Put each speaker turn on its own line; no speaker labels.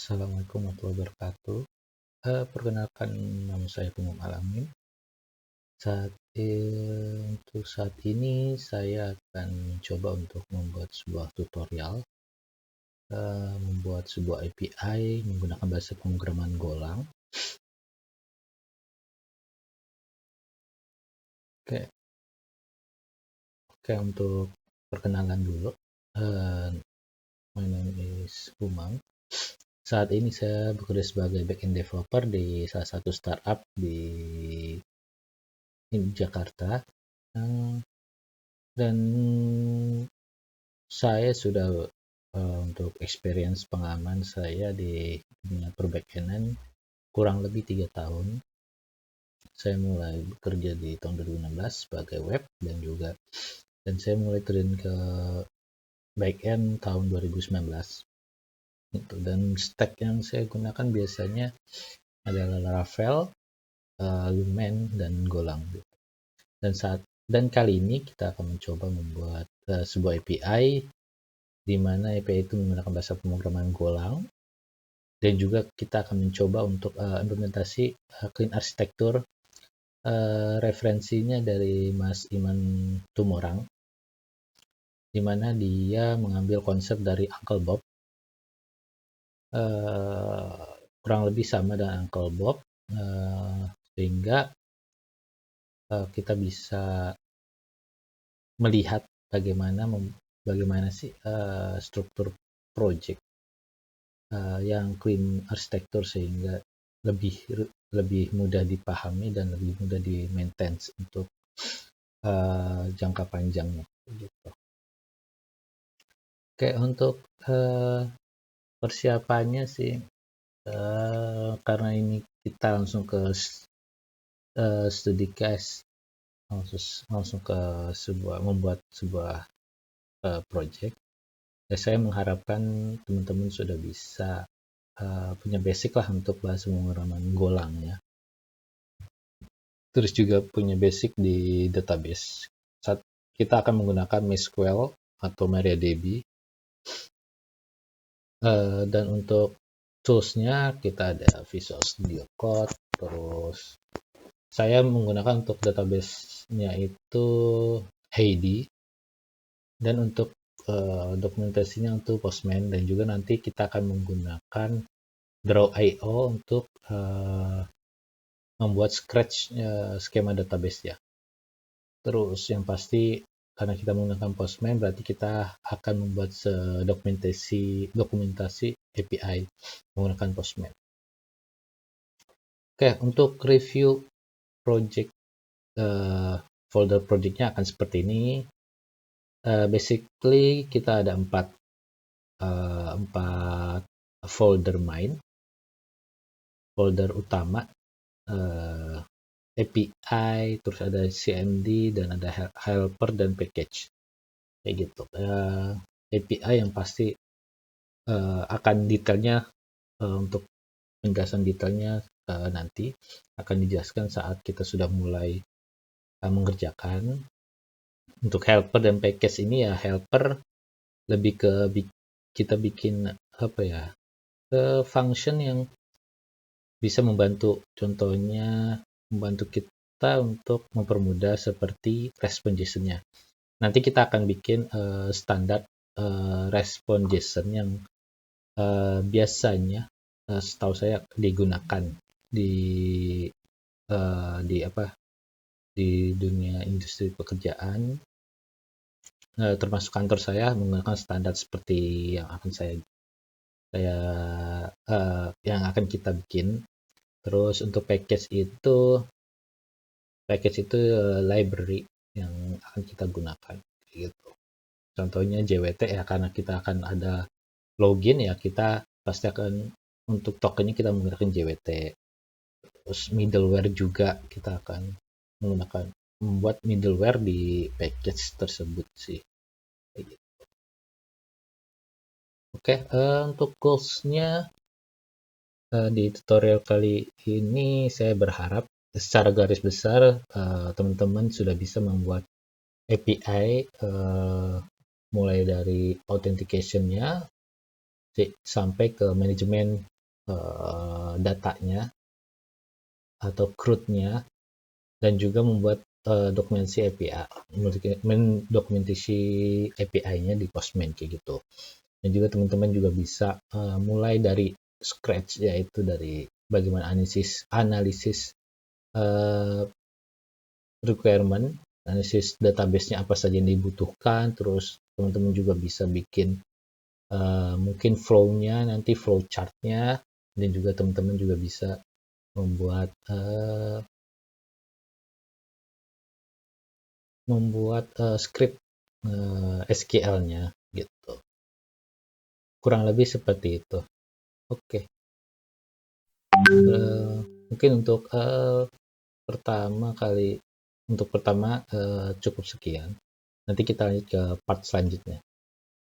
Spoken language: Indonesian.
Assalamualaikum warahmatullahi wabarakatuh. Perkenalkan, nama saya Punggung Alamin. Untuk saat ini saya akan mencoba untuk membuat sebuah tutorial, membuat sebuah API menggunakan bahasa pemrograman Golang. Oke, untuk perkenalan dulu. My name is Umang. Saat ini saya bekerja sebagai backend developer di salah satu startup di Jakarta, dan saya sudah untuk experience pengalaman saya di dunia perback-endan kurang lebih 3 tahun. Saya mulai bekerja di tahun 2016 sebagai web dan saya mulai terjun ke back-end tahun 2019. Dan stack yang saya gunakan biasanya adalah Laravel, Lumen, dan Golang. Dan kali ini kita akan mencoba membuat sebuah API di mana API itu menggunakan bahasa pemrograman Golang, dan juga kita akan mencoba untuk implementasi clean arsitektur. Referensinya dari Mas Iman Tumorang, di mana dia mengambil konsep dari Uncle Bob, kurang lebih sama dengan Uncle Bob, sehingga kita bisa melihat bagaimana sih struktur project yang clean arsitektur, sehingga lebih mudah dipahami dan lebih mudah di maintain untuk jangka panjangnya gitu. Oke, untuk persiapannya sih, karena ini kita langsung ke studi case, langsung ke membuat sebuah project. Ya, saya mengharapkan teman-teman sudah bisa punya basic lah untuk bahasa pemrograman Golang ya. Terus juga punya basic di database. Saat kita akan menggunakan MySQL atau MariaDB. Dan untuk toolsnya kita ada Visual Studio Code. Terus saya menggunakan untuk database-nya itu Heidi. Dan untuk dokumentasinya untuk Postman, dan juga nanti kita akan menggunakan Draw.io untuk membuat scratch skema database ya. Terus yang pasti, karena kita menggunakan Postman, berarti kita akan membuat dokumentasi API menggunakan Postman. Oke, untuk review project, folder projectnya akan seperti ini. Basically kita ada 4 folder main, folder utama, API, terus ada CMD, dan ada helper dan package kayak gitu. API yang pasti akan detailnya, untuk penjelasan detailnya nanti akan dijelaskan saat kita sudah mulai mengerjakan. Untuk helper dan package ini ya, helper lebih ke kita bikin function yang bisa membantu, contohnya membantu kita untuk mempermudah seperti response JSON-nya. Nanti kita akan bikin standar response JSON yang biasanya setahu saya digunakan di dunia industri pekerjaan, termasuk kantor saya menggunakan standar seperti yang akan kita bikin. Terus untuk package itu library yang akan kita gunakan gitu. Contohnya JWT ya, karena kita akan ada login ya, kita pasti akan untuk tokennya kita menggunakan JWT. Terus middleware juga kita akan membuat middleware di package tersebut sih. Gitu. Oke, untuk goals-nya di tutorial kali ini saya berharap secara garis besar teman-teman sudah bisa membuat API mulai dari authentication-nya sampai ke manajemen datanya atau CRUD-nya, dan juga membuat dokumentasi API, mendokumentasi API-nya di Postman kayak gitu. Dan juga teman-teman juga bisa mulai dari scratch, yaitu dari bagaimana analisis uh, requirement, analisis database-nya apa saja yang dibutuhkan. Terus teman-teman juga bisa bikin mungkin flow-nya, nanti flow chart-nya, dan juga teman-teman juga bisa membuat script SQL-nya gitu. Kurang lebih seperti itu. Oke. Mungkin untuk pertama cukup sekian. Nanti kita lanjut ke part selanjutnya.